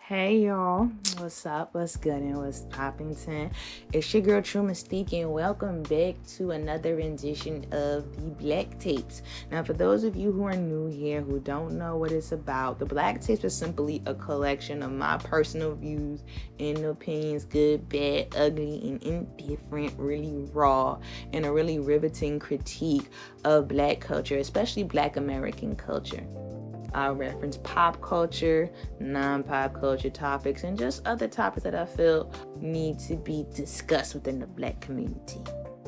Hey y'all, what's up? What's good and what's poppington? It's your girl True Mystique and welcome back to another rendition of the Black Tapes. Now, for those of you who are new here who don't know what it's about, the Black Tapes is simply a collection of my personal views and opinions, good, bad, ugly, and indifferent, really raw, and a really riveting critique of Black culture, especially Black American culture. I'll reference pop culture, non-pop culture topics, and just other topics that I feel need to be discussed within the Black community.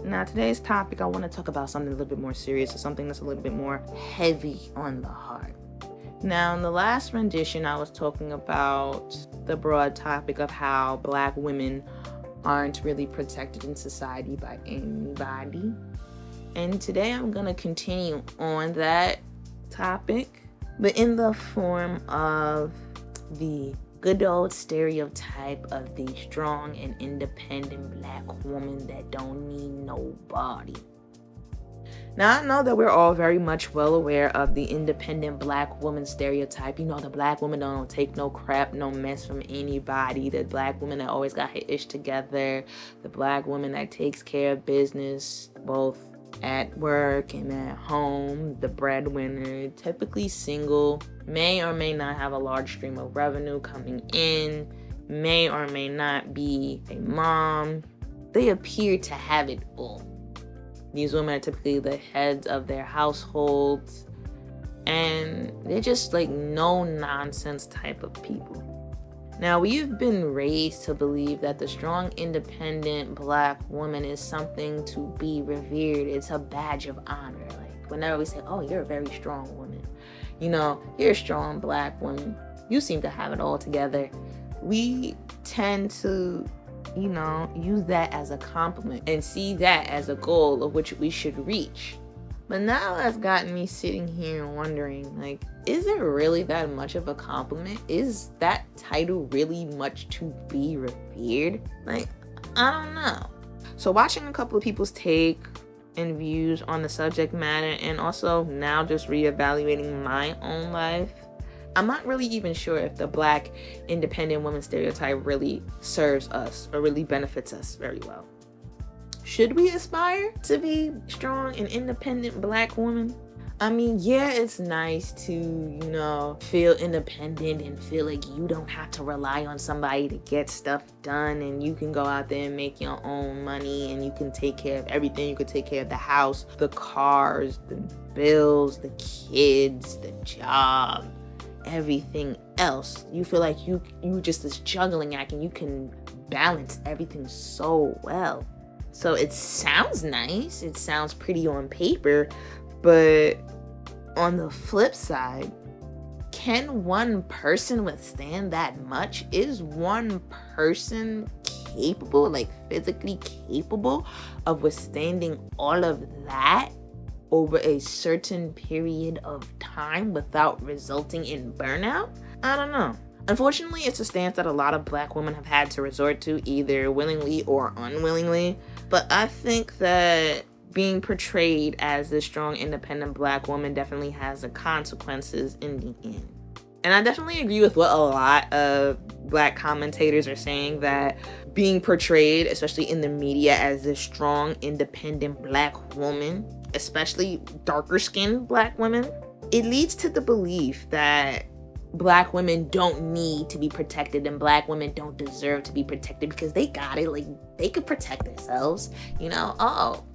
Now, today's topic, I want to talk about something a little bit more serious, or something that's a little bit more heavy on the heart. Now, in the last rendition, I was talking about the broad topic of how Black women aren't really protected in society by anybody. And today I'm going to continue on that topic, but in the form of the good old stereotype of the strong and independent Black woman that don't need nobody. Now, I know that we're all very much well aware of the independent Black woman stereotype. You know, the Black woman don't take no crap, no mess from anybody. The Black woman that always got her ish together. The Black woman that takes care of business, both at work and at home, the breadwinner, typically single, may or may not have a large stream of revenue coming in, may or may not be a mom. They appear to have it all. These women are typically the heads of their households, and they're just like no nonsense type of people. Now, we've been raised to believe that the strong, independent Black woman is something to be revered. It's a badge of honor. Like, whenever we say, oh, you're a very strong woman, you know, you're a strong Black woman, you seem to have it all together, we tend to, you know, use that as a compliment and see that as a goal of which we should reach. But now that's gotten me sitting here wondering, like, is it really that much of a compliment? Is that title really much to be revered? Like, I don't know. So watching a couple of people's take and views on the subject matter, and also now just reevaluating my own life, I'm not really even sure if the Black independent woman stereotype really serves us or really benefits us very well. Should we aspire to be strong and independent Black women? I mean, yeah, it's nice to, you know, feel independent and feel like you don't have to rely on somebody to get stuff done, and you can go out there and make your own money, and you can take care of everything. You can take care of the house, the cars, the bills, the kids, the job, everything else. You feel like you just this juggling act, and you can balance everything so well. So it sounds nice, it sounds pretty on paper, but on the flip side, can one person withstand that much? Is one person capable, like physically capable of withstanding all of that over a certain period of time without resulting in burnout? I don't know. Unfortunately, it's a stance that a lot of Black women have had to resort to, either willingly or unwillingly. But I think that being portrayed as this strong, independent Black woman definitely has the consequences in the end. And I definitely agree with what a lot of Black commentators are saying, that being portrayed, especially in the media, as this strong, independent Black woman, especially darker skinned Black women, it leads to the belief that Black women don't need to be protected and Black women don't deserve to be protected because they got it. Like, they could protect themselves, you know? Oh,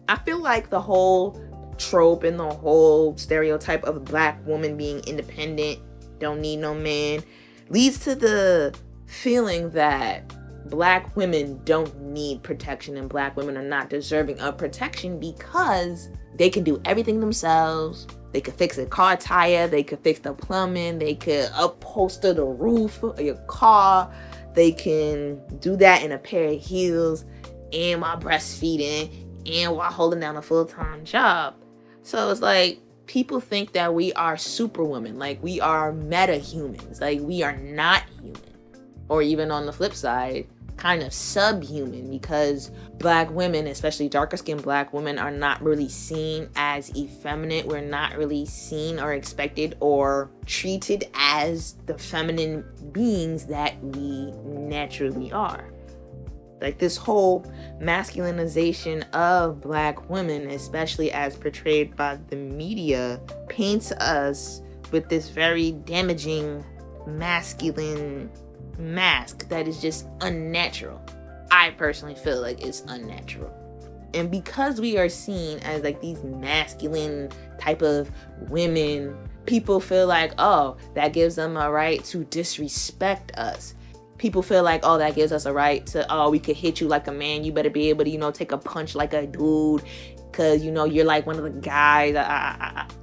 I feel like the whole trope and the whole stereotype of a Black woman being independent, don't need no man, leads to the feeling that Black women don't need protection and Black women are not deserving of protection because they can do everything themselves. They could fix a car tire, they could fix the plumbing, they could upholster the roof of your car, they can do that in a pair of heels and while breastfeeding and while holding down a full-time job. So it's like, people think that we are superwomen, like we are meta humans, like we are not human. Or even on the flip side, kind of subhuman, because Black women, especially darker skinned Black women, are not really seen as effeminate. We're not really seen or expected or treated as the feminine beings that we naturally are. Like this whole masculinization of Black women, especially as portrayed by the media, paints us with this very damaging masculine mask that is just unnatural. I personally feel like it's unnatural. And because we are seen as like these masculine type of women, people feel like, oh, that gives them a right to disrespect us. People feel like, oh, that gives us a right to, oh, we could hit you like a man. You better be able to, take a punch like a dude because, you're like one of the guys.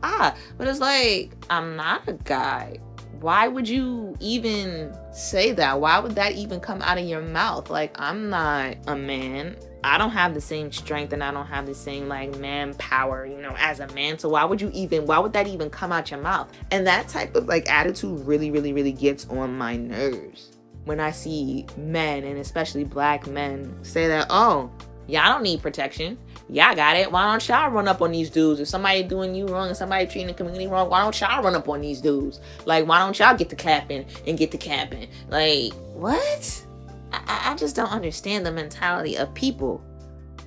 But it's like, I'm not a guy. Why would you even say that? Why would that even come out of your mouth? Like, I'm not a man. I don't have the same strength and I don't have the same like manpower, as a man. So why would that even come out your mouth? And that type of like attitude really, really, really gets on my nerves. When I see men, and especially Black men, say that, oh, y'all don't need protection. Y'all got it. Why don't y'all run up on these dudes? If somebody doing you wrong and somebody treating the community wrong, why don't y'all run up on these dudes? Like, why don't y'all get to clapping and get to capping? Like, what? I just don't understand the mentality of people.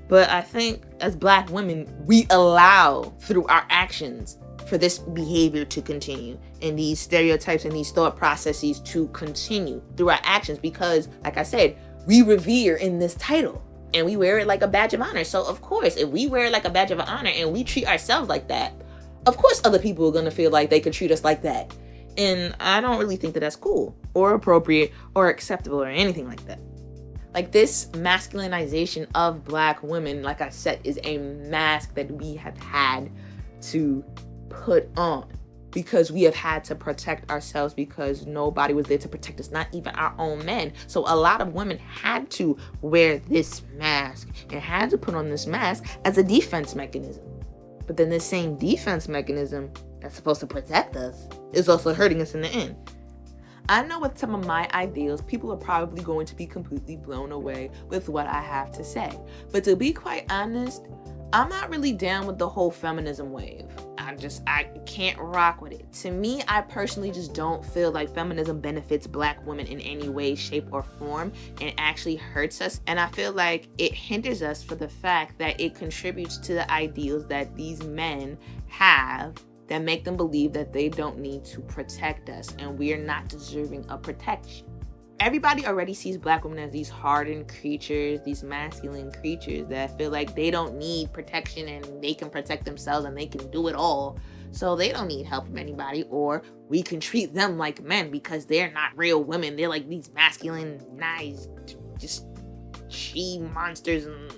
But I think as Black women, we allow through our actions for this behavior to continue and these stereotypes and these thought processes to continue through our actions because, like I said, we revere in this title and we wear it like a badge of honor. So, of course, if we wear it like a badge of honor and we treat ourselves like that, of course, other people are going to feel like they could treat us like that. And I don't really think that that's cool or appropriate or acceptable or anything like that. Like this masculinization of Black women, like I said, is a mask that we have had to put on because we have had to protect ourselves because nobody was there to protect us, not even our own men. So a lot of women had to wear this mask and had to put on this mask as a defense mechanism. But then this same defense mechanism that's supposed to protect us is also hurting us in the end. I know with some of my ideals, people are probably going to be completely blown away with what I have to say. But to be quite honest, I'm not really down with the whole feminism wave. I can't rock with it. To me, I personally just don't feel like feminism benefits Black women in any way, shape, or form, and actually hurts us. And I feel like it hinders us for the fact that it contributes to the ideals that these men have that make them believe that they don't need to protect us and we are not deserving of protection. Everybody already sees Black women as these hardened creatures, these masculine creatures that feel like they don't need protection and they can protect themselves and they can do it all. So they don't need help from anybody, or we can treat them like men because they're not real women. They're like these masculine, nice, just she monsters and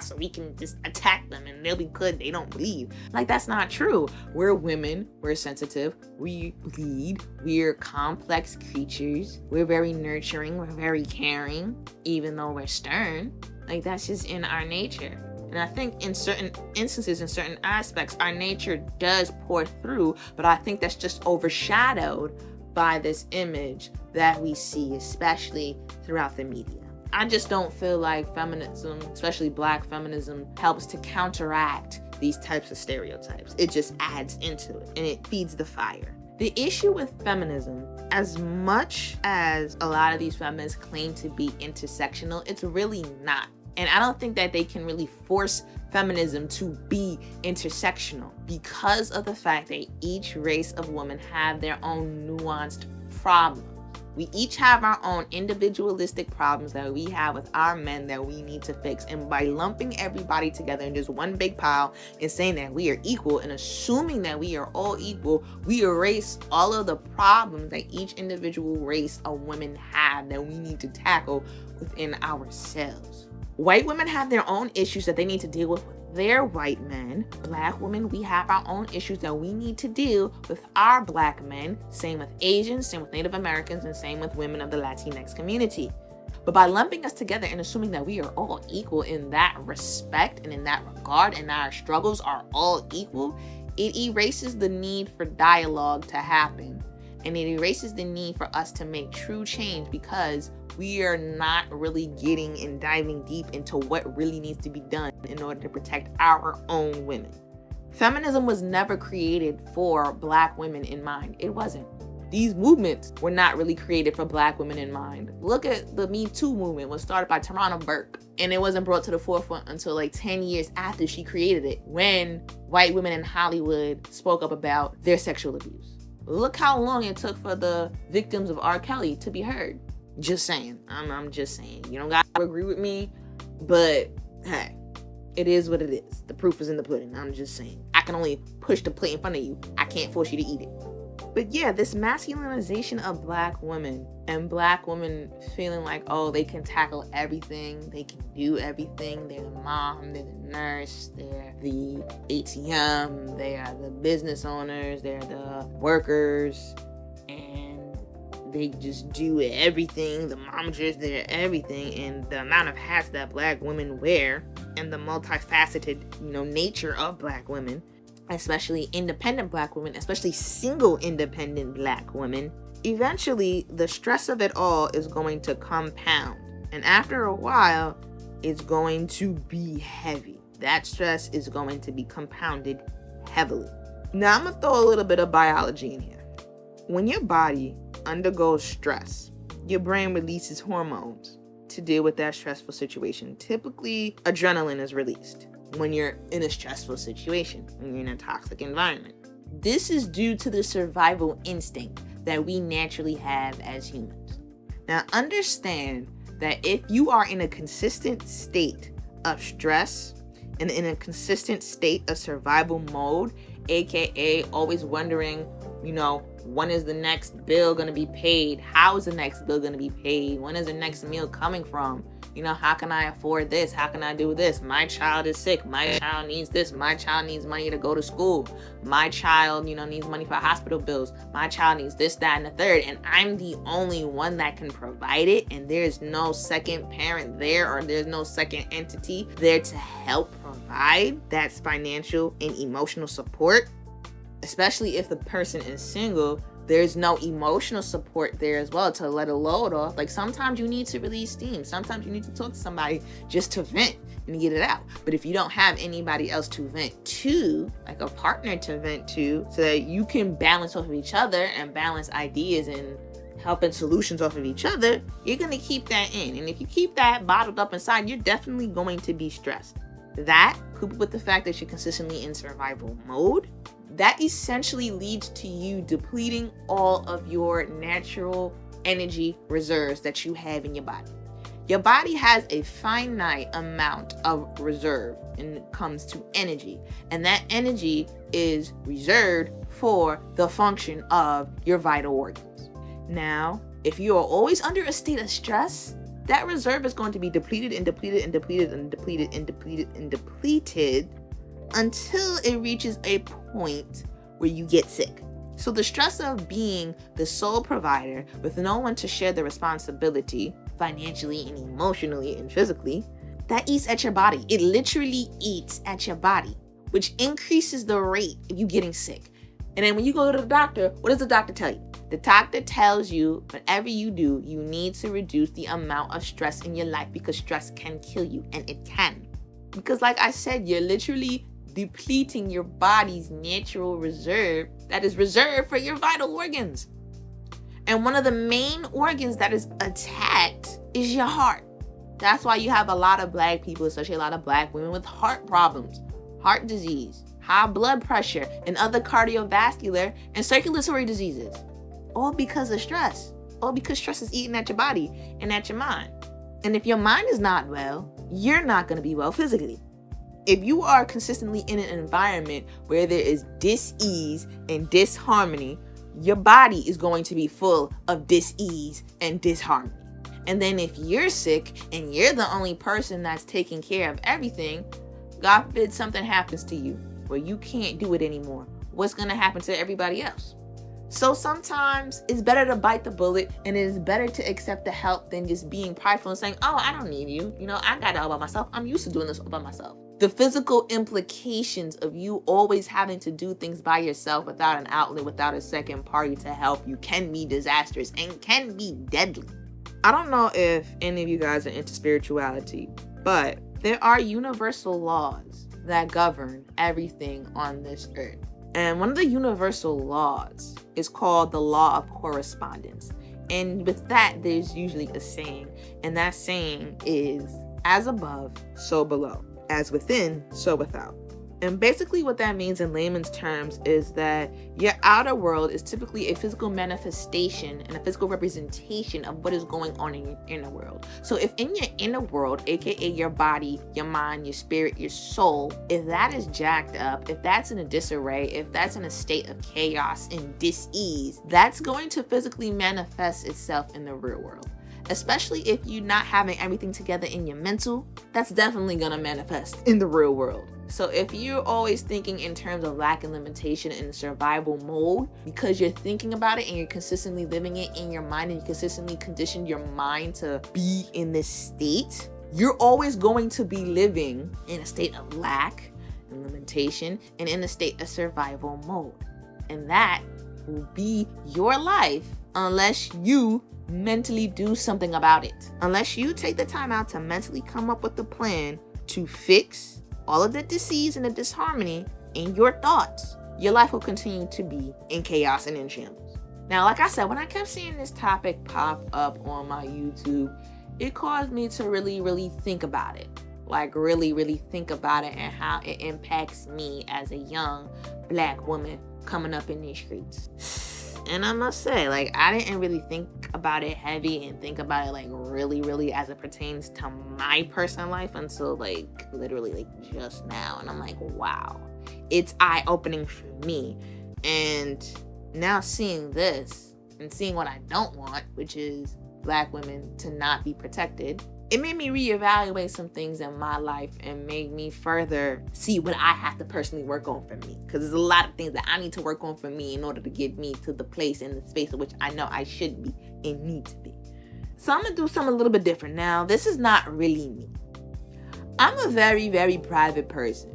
so we can just attack them and they'll be good. They don't bleed. Like, that's not true. We're women. We're sensitive. We bleed. We're complex creatures. We're very nurturing. We're very caring, even though we're stern. Like, that's just in our nature. And I think in certain instances, in certain aspects, our nature does pour through, but I think that's just overshadowed by this image that we see, especially throughout the media. I just don't feel like feminism, especially Black feminism, helps to counteract these types of stereotypes. It just adds into it and it feeds the fire. The issue with feminism, as much as a lot of these feminists claim to be intersectional, it's really not. And I don't think that they can really force feminism to be intersectional because of the fact that each race of women have their own nuanced problems. We each have our own individualistic problems that we have with our men that we need to fix. And by lumping everybody together in just one big pile and saying that we are equal and assuming that we are all equal, we erase all of the problems that each individual race of women have that we need to tackle within ourselves. White women have their own issues that they need to deal with their white men. Black women, we have our own issues that we need to deal with our Black men. Same with Asians, same with Native Americans, and same with women of the Latinx community. But by lumping us together and assuming that we are all equal in that respect and in that regard and our struggles are all equal, It erases the need for dialogue to happen. And it erases the need for us to make true change because we are not really getting and diving deep into what really needs to be done in order to protect our own women. Feminism was never created for Black women in mind. It wasn't. These movements were not really created for Black women in mind. Look at the Me Too movement was started by Tarana Burke, and it wasn't brought to the forefront until like 10 years after she created it, when white women in Hollywood spoke up about their sexual abuse. Look how long it took for the victims of R. Kelly to be heard. Just saying. I'm just saying. You don't got to agree with me, but hey, it is what it is. The proof is in the pudding. I'm just saying. I can only push the plate in front of you. I can't force you to eat it. But yeah, this masculinization of Black women and Black women feeling like, oh, they can tackle everything. They can do everything. They're the mom, they're the nurse, they're the ATM, they are the business owners, they're the workers, and they just do everything. The momagers, they're everything. And the amount of hats that Black women wear and the multifaceted, nature of Black women, especially independent Black women, especially single independent Black women, eventually the stress of it all is going to compound. And after a while, it's going to be heavy. That stress is going to be compounded heavily. Now, I'm going to throw a little bit of biology in here. When your body undergoes stress, your brain releases hormones to deal with that stressful situation. Typically, adrenaline is released when you're in a stressful situation, when you're in a toxic environment. This is due to the survival instinct that we naturally have as humans. Now, understand that if you are in a consistent state of stress and in a consistent state of survival mode, aka always wondering, when is the next bill going to be paid? How is the next bill going to be paid? When is the next meal coming from? How can I afford this? How can I do this? My child is sick. My child needs this. My child needs money to go to school. My child, needs money for hospital bills. My child needs this, that, and the third. And I'm the only one that can provide it. And there's no second parent there, or there's no second entity there to help provide that financial and emotional support. Especially if the person is single, there's no emotional support there as well to let a load off. Like, sometimes you need to release steam. Sometimes you need to talk to somebody just to vent and get it out. But if you don't have anybody else to vent to, like a partner to vent to, so that you can balance off of each other and balance ideas and helping solutions off of each other, you're going to keep that in. And if you keep that bottled up inside, you're definitely going to be stressed. That, coupled with the fact that you're consistently in survival mode, that essentially leads to you depleting all of your natural energy reserves that you have in your body. Your body has a finite amount of reserve when it comes to energy, and that energy is reserved for the function of your vital organs. Now, if you are always under a state of stress, that reserve is going to be depleted and depleted and depleted and depleted and depleted and depleted until it reaches a point where you get sick. So the stress of being the sole provider with no one to share the responsibility financially and emotionally and physically, that eats at your body. It literally eats at your body, which increases the rate of you getting sick. And then when you go to the doctor, what does the doctor tell you? The doctor tells you, whatever you do, you need to reduce the amount of stress in your life, because stress can kill you, and it can. Because like I said, you're literally depleting your body's natural reserve that is reserved for your vital organs. And one of the main organs that is attacked is your heart. That's why you have a lot of Black people, especially a lot of Black women, with heart problems, heart disease, high blood pressure, and other cardiovascular and circulatory diseases. All because of stress. All because stress is eating at your body and at your mind. And if your mind is not well, you're not going to be well physically. If you are consistently in an environment where there is dis-ease and disharmony, your body is going to be full of dis-ease and disharmony. And then if you're sick and you're the only person that's taking care of everything, God forbid something happens to you where you can't do it anymore. What's going to happen to everybody else? So sometimes it's better to bite the bullet, and it is better to accept the help than just being prideful and saying, oh, I don't need you. I got it all by myself. I'm used to doing this all by myself. The physical implications of you always having to do things by yourself without an outlet, without a second party to help you, can be disastrous and can be deadly. I don't know if any of you guys are into spirituality, but there are universal laws that govern everything on this earth. And one of the universal laws is called the law of correspondence. And with that, there's usually a saying. And that saying is, as above, so below. As within, so without. And basically what that means in layman's terms is that your outer world is typically a physical manifestation and a physical representation of what is going on in your inner world. So if in your inner world, aka your body, your mind, your spirit, your soul, if that is jacked up, if that's in a disarray, if that's in a state of chaos and dis-ease, that's going to physically manifest itself in the real world. Especially if you're not having everything together in your mental, that's definitely gonna manifest in the real world. So if you're always thinking in terms of lack and limitation in survival mode, because you're thinking about it and you're consistently living it in your mind and you consistently condition your mind to be in this state, you're always going to be living in a state of lack and limitation and in a state of survival mode. And that will be your life unless you mentally do something about it. Unless you take the time out to mentally come up with a plan to fix all of the disease and the disharmony in your thoughts, your life will continue to be in chaos and in shambles. Now, like I said, when I kept seeing this topic pop up on my YouTube, it caused me to really think about it. Like really think about it and how it impacts me as a young Black woman coming up in these streets. And I must say, like, I didn't really think about it heavy and think about it, like, really as it pertains to my personal life until, like, literally, like, just now. And I'm like, wow, it's eye-opening for me. And now seeing this and seeing what I don't want, which is Black women to not be protected, it made me reevaluate some things in my life and made me further see what I have to personally work on for me. Because there's a lot of things that I need to work on for me in order to get me to the place and the space in which I know I should be and need to be. So I'm going to do something a little bit different. Now, this is not really me. I'm a very private person.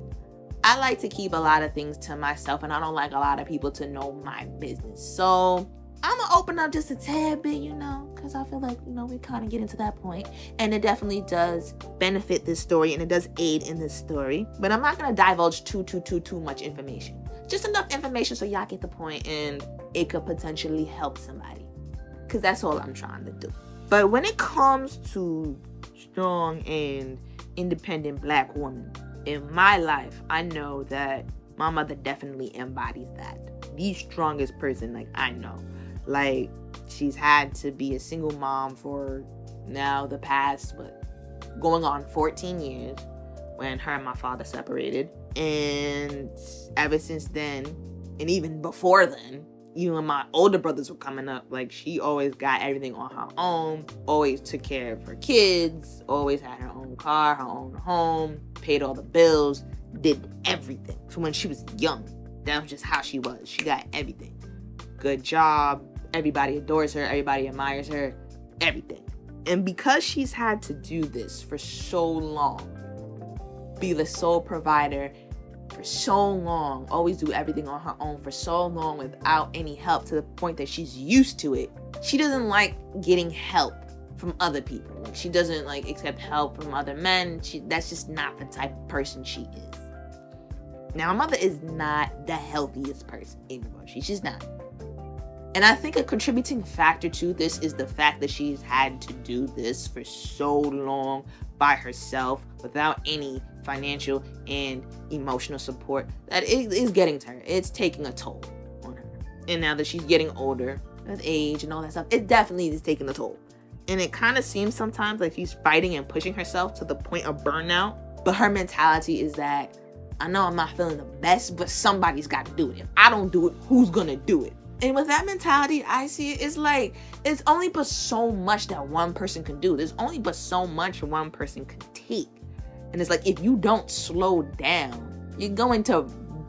I like to keep a lot of things to myself and I don't like a lot of people to know my business. So I'm going to open up just a tad bit, because I feel like, we kind of get into that point. And it definitely does benefit this story and it does aid in this story. But I'm not going to divulge too much information. Just enough information so y'all get the point and it could potentially help somebody. Because that's all I'm trying to do. But when it comes to strong and independent Black woman, in my life, I know that my mother definitely embodies that. The strongest person, like, I know. Like, she's had to be a single mom for now the past, going on 14 years when her and my father separated. And ever since then, and even before then, even when my older brothers were coming up, like, she always got everything on her own, always took care of her kids, always had her own car, her own home, paid all the bills, did everything from when she was young. That was just how she was. She got everything. Good job. Everybody adores her. Everybody admires her. Everything. And because she's had to do this for so long, be the sole provider for so long, always do everything on her own for so long without any help to the point that she's used to it, she doesn't like getting help from other people. Like, she doesn't like accept help from other men. That's just not the type of person she is. Now, my mother is not the healthiest person in the world. She's just not. And I think a contributing factor to this is the fact that she's had to do this for so long by herself without any financial and emotional support that it is getting to her. It's taking a toll on her. And now that she's getting older with age and all that stuff, it definitely is taking a toll. And it kind of seems sometimes like she's fighting and pushing herself to the point of burnout. But her mentality is that, I know I'm not feeling the best, but somebody's got to do it. If I don't do it, who's going to do it? And with that mentality, I see it, it's like, it's only but so much that one person can do. There's only but so much one person can take. And it's like, if you don't slow down, you're going to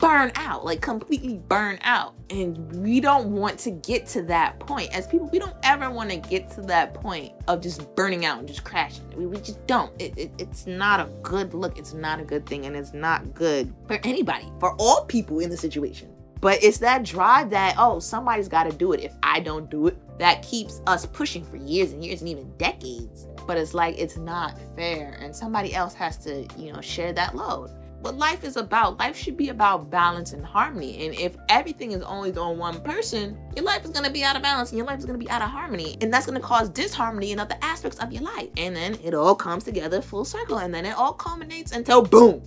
burn out, like completely burn out. And we don't want to get to that point. As people, we don't ever want to get to that point of just burning out and just crashing. We just don't. It's not a good look. It's not a good thing. And it's not good for anybody, for all people in the situation. But it's that drive that, oh, somebody's got to do it. If I don't do it, that keeps us pushing for years and years and even decades. But it's like, it's not fair. And somebody else has to, share that load. What life is about, life should be about balance and harmony. And if everything is only on one person, your life is going to be out of balance and your life is going to be out of harmony. And that's going to cause disharmony in other aspects of your life. And then it all comes together full circle. And then it all culminates until boom,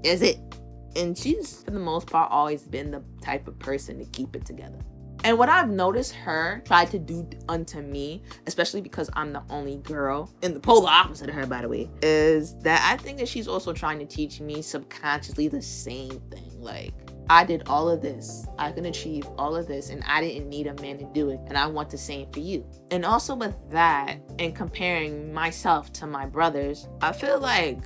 is it. And she's, for the most part, always been the type of person to keep it together. And what I've noticed her try to do unto me, especially because I'm the only girl, and the polar opposite of her, by the way, is that I think that she's also trying to teach me subconsciously the same thing. Like, I did all of this, I can achieve all of this, and I didn't need a man to do it, and I want the same for you. And also with that, and comparing myself to my brothers, I feel like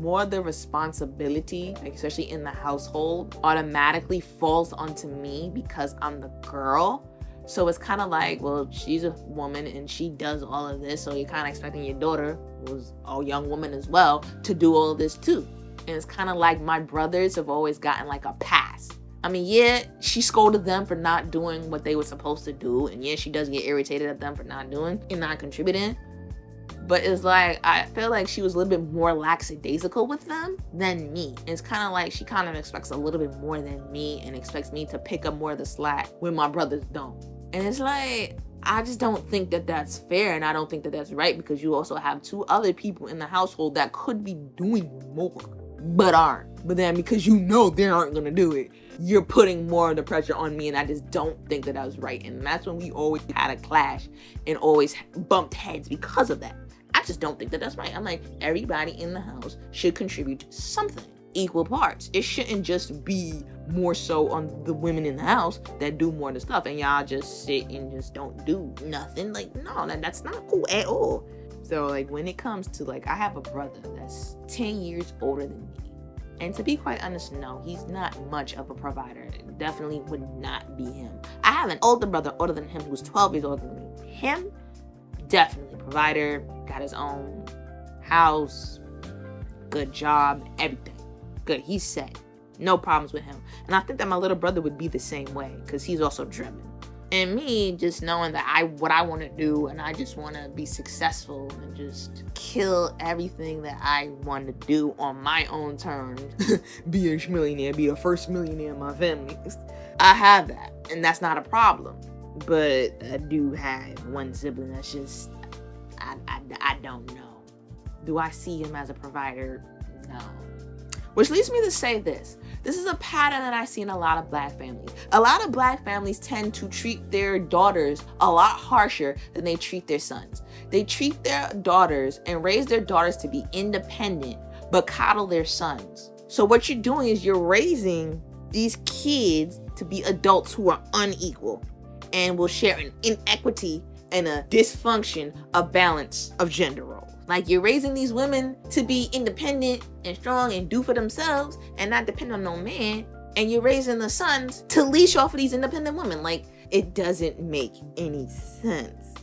more of the responsibility, especially in the household, automatically falls onto me because I'm the girl. So it's kind of like, well, she's a woman and she does all of this, so you're kind of expecting your daughter, who's a young woman as well, to do all of this too. And it's kind of like my brothers have always gotten like a pass. I mean, yeah, she scolded them for not doing what they were supposed to do, and yeah, she does get irritated at them for not doing and not contributing. But it's like, I feel like she was a little bit more lackadaisical with them than me. And it's kind of like she kind of expects a little bit more than me and expects me to pick up more of the slack when my brothers don't. And it's like, I just don't think that that's fair, and I don't think that that's right, because you also have two other people in the household that could be doing more but aren't. But then because they aren't going to do it, you're putting more of the pressure on me, and I just don't think that was right. And that's when we always had a clash and always bumped heads because of that. I just don't think that that's right. I'm like, everybody in the house should contribute something, equal parts. It shouldn't just be more so on the women in the house that do more of the stuff, and y'all just sit and just don't do nothing. Like, no, that's not cool at all. So like, when it comes to, like, I have a brother that's 10 years older than me. And to be quite honest, no, he's not much of a provider. It definitely would not be him. I have an older brother older than him who's 12 years older than me. Him, definitely a provider, got his own house, good job, everything. Good, he's set. No problems with him. And I think that my little brother would be the same way, because he's also driven. And me, just knowing that what I want to do, and I just want to be successful and just kill everything that I want to do on my own terms. Be a millionaire, be a first millionaire in my family. I have that, and that's not a problem. But I do have one sibling that's just, I don't know. Do I see him as a provider? No. Which leads me to say this. This is a pattern that I see in a lot of Black families. A lot of Black families tend to treat their daughters a lot harsher than they treat their sons. They treat their daughters and raise their daughters to be independent, but coddle their sons. So what you're doing is you're raising these kids to be adults who are unequal and will share an inequity and a dysfunction of balance of gender roles. Like, you're raising these women to be independent and strong and do for themselves and not depend on no man. And you're raising the sons to leash off of these independent women. Like, it doesn't make any sense.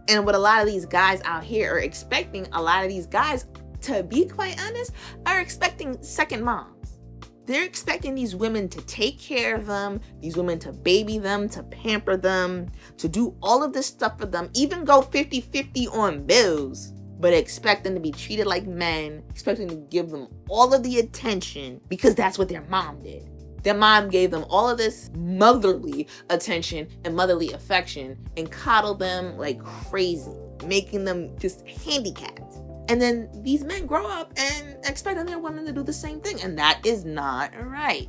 And what a lot of these guys out here are expecting, a lot of these guys, to be quite honest, are expecting second moms. They're expecting these women to take care of them, these women to baby them, to pamper them, to do all of this stuff for them, even go 50-50 on bills. But expect them to be treated like men, expecting to give them all of the attention because that's what their mom did. Their mom gave them all of this motherly attention and motherly affection and coddled them like crazy, making them just handicapped. And then these men grow up and expect other women to do the same thing. And that is not right.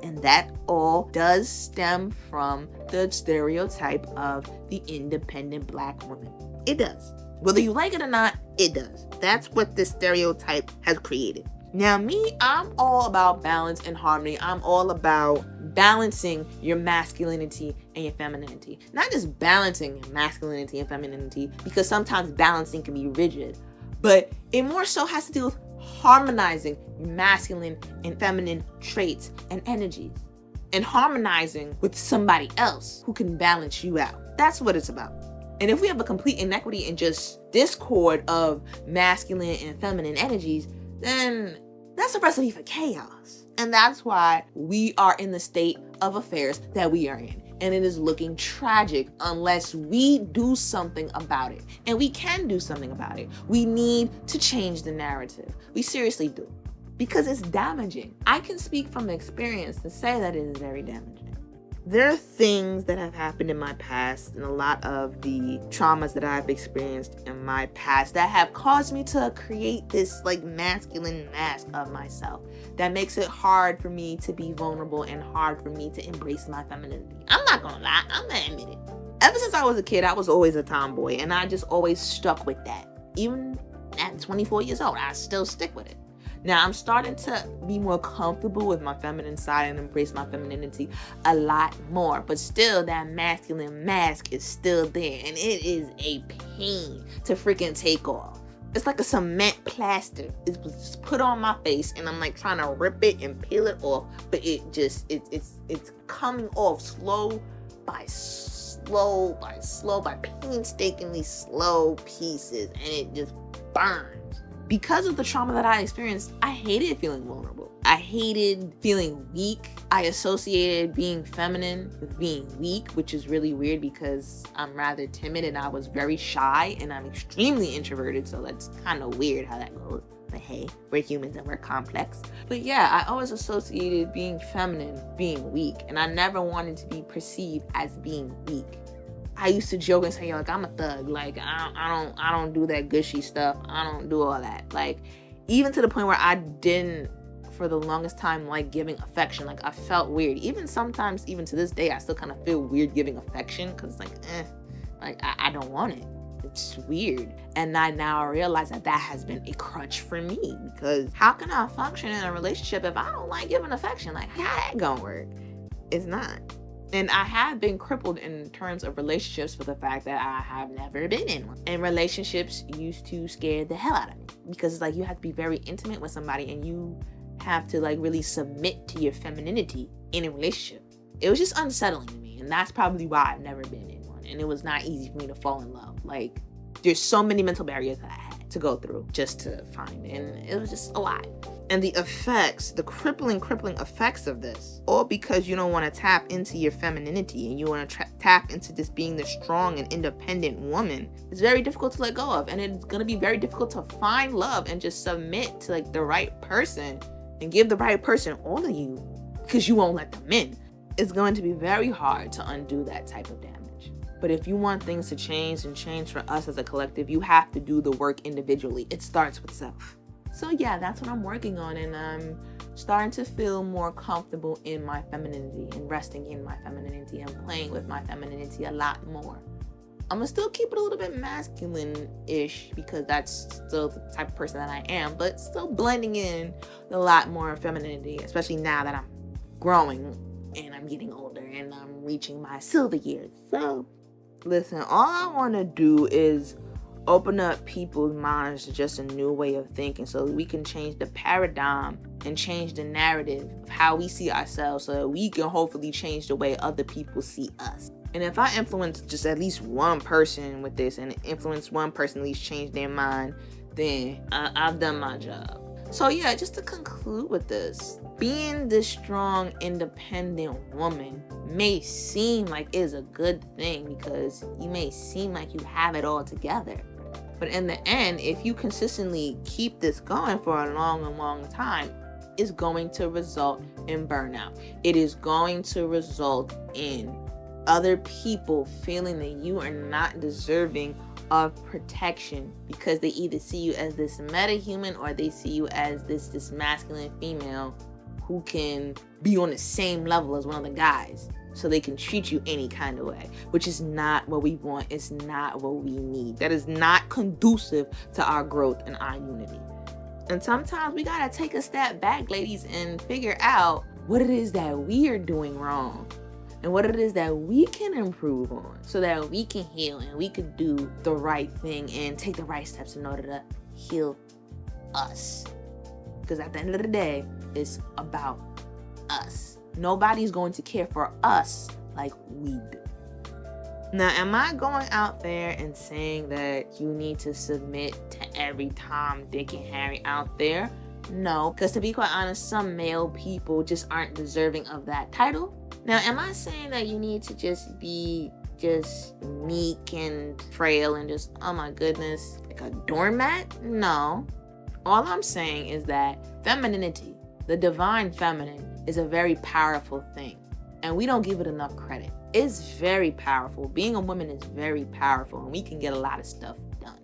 And that all does stem from the stereotype of the independent Black woman. It does. Whether you like it or not, it does. That's what this stereotype has created. Now me, I'm all about balance and harmony. I'm all about balancing your masculinity and your femininity. Not just balancing your masculinity and femininity, because sometimes balancing can be rigid, but it more so has to do with harmonizing your masculine and feminine traits and energies, and harmonizing with somebody else who can balance you out. That's what it's about. And if we have a complete inequity and just discord of masculine and feminine energies, then that's a recipe for chaos. And that's why we are in the state of affairs that we are in. And it is looking tragic unless we do something about it. And we can do something about it. We need to change the narrative. We seriously do. Because it's damaging. I can speak from experience to say that it is very damaging. There are things that have happened in my past and a lot of the traumas that I've experienced in my past that have caused me to create this like masculine mask of myself that makes it hard for me to be vulnerable and hard for me to embrace my femininity. I'm not gonna lie, I'm gonna admit it. Ever since I was a kid, I was always a tomboy and I just always stuck with that. Even at 24 years old, I still stick with it. Now, I'm starting to be more comfortable with my feminine side and embrace my femininity a lot more. But still, that masculine mask is still there. And it is a pain to freaking take off. It's like a cement plaster. It was just put on my face and I'm like trying to rip it and peel it off. But it's coming off by painstakingly slow pieces. And it just burns. Because of the trauma that I experienced, I hated feeling vulnerable. I hated feeling weak. I associated being feminine with being weak, which is really weird because I'm rather timid and I was very shy and I'm extremely introverted. So that's kind of weird how that goes. But hey, we're humans and we're complex. But yeah, I always associated being feminine, being weak. And I never wanted to be perceived as being weak. I used to joke and say, like, I'm a thug. Like, I don't do that gushy stuff. I don't do all that. Like, even to the point where I didn't, for the longest time, like giving affection. Like, I felt weird. Even sometimes, even to this day, I still kind of feel weird giving affection because, like, I don't want it. It's weird. And I now realize that has been a crutch for me because how can I function in a relationship if I don't like giving affection? Like, how that gonna work? It's not. And I have been crippled in terms of relationships for the fact that I have never been in one. And relationships used to scare the hell out of me because it's like you have to be very intimate with somebody and you have to like really submit to your femininity in a relationship. It was just unsettling to me. And that's probably why I've never been in one. And it was not easy for me to fall in love. Like, there's so many mental barriers that I had to go through just to find. And it was just a lot. And the effects, the crippling effects of this, all because you don't want to tap into your femininity and you want to tap into just being the strong and independent woman, it's very difficult to let go of. And it's going to be very difficult to find love and just submit to like the right person and give the right person all of you because you won't let them in. It's going to be very hard to undo that type of damage. But if you want things to change and change for us as a collective, you have to do the work individually. It starts with self. So yeah, that's what I'm working on, and I'm starting to feel more comfortable in my femininity and resting in my femininity and playing with my femininity a lot more. I'm gonna still keep it a little bit masculine-ish because that's still the type of person that I am, but still blending in a lot more femininity, especially now that I'm growing and I'm getting older and I'm reaching my silver years. So listen, all I want to do is open up people's minds to just a new way of thinking so we can change the paradigm and change the narrative of how we see ourselves so that we can hopefully change the way other people see us. And if I influence just at least one person with this and influence one person at least change their mind, then I've done my job. So yeah, just to conclude with this, being this strong, independent woman may seem like it is a good thing because you may seem like you have it all together. But in the end, if you consistently keep this going for a long time, it's going to result in burnout. It is going to result in other people feeling that you are not deserving of protection because they either see you as this meta-human or they see you as this masculine female who can be on the same level as one of the guys. So they can treat you any kind of way, which is not what we want. It's not what we need. That is not conducive to our growth and our unity. And sometimes we gotta take a step back, ladies, and figure out what it is that we are doing wrong and what it is that we can improve on so that we can heal and we can do the right thing and take the right steps in order to heal us. Because at the end of the day, it's about us. Nobody's going to care for us like we do. Now, am I going out there and saying that you need to submit to every Tom, Dick, and Harry out there? No, because to be quite honest, some male people just aren't deserving of that title. Now, am I saying that you need to just be just meek and frail and just, oh my goodness, like a doormat? No. All I'm saying is that femininity, the divine feminine, is a very powerful thing. And we don't give it enough credit. It's very powerful. Being a woman is very powerful, and we can get a lot of stuff done.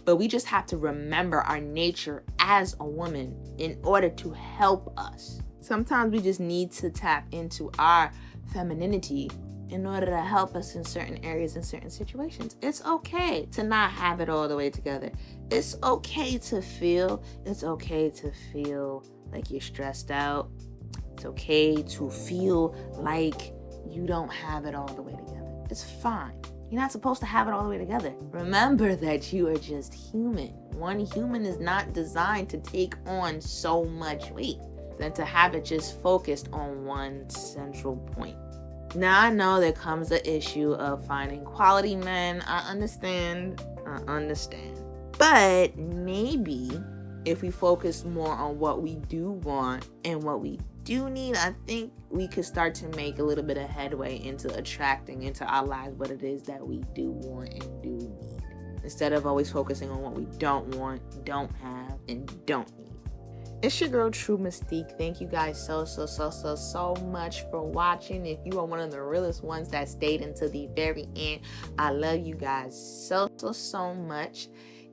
But we just have to remember our nature as a woman in order to help us. Sometimes we just need to tap into our femininity in order to help us in certain areas, in certain situations. It's okay to not have it all the way together. It's okay to feel. It's okay to feel like you're stressed out. It's okay to feel like you don't have it all the way together. It's fine. You're not supposed to have it all the way together. Remember that you are just human. One human is not designed to take on so much weight than to have it just focused on one central point. Now, I know there comes the issue of finding quality men. I understand. But maybe if we focus more on what we do want and what we do need, I think we could start to make a little bit of headway into attracting into our lives what it is that we do want and do need, instead of always focusing on what we don't want, don't have, and don't need. It's your girl, True Mystique. Thank you guys so much for watching. If you are one of the realest ones that stayed until the very end, I love you guys so much.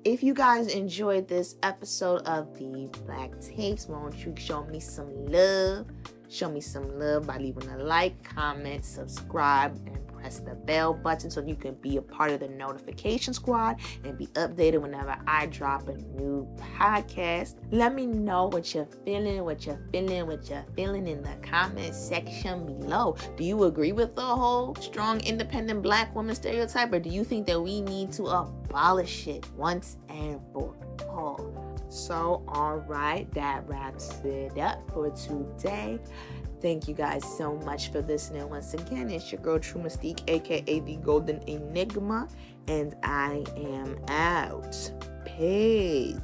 If you guys enjoyed this episode of the Black Tapes, won't you show me some love? Show me some love by leaving a like, comment, subscribe, and press the bell button so you can be a part of the notification squad and be updated whenever I drop a new podcast. Let me know what you're feeling in the comment section below. Do you agree with the whole strong, independent black woman stereotype, or do you think that we need to abolish it once and for all? So, all right, that wraps it up for today. Thank you guys so much for listening. Once again, it's your girl, True Mystique, aka the Golden Enigma, and I am out. Peace.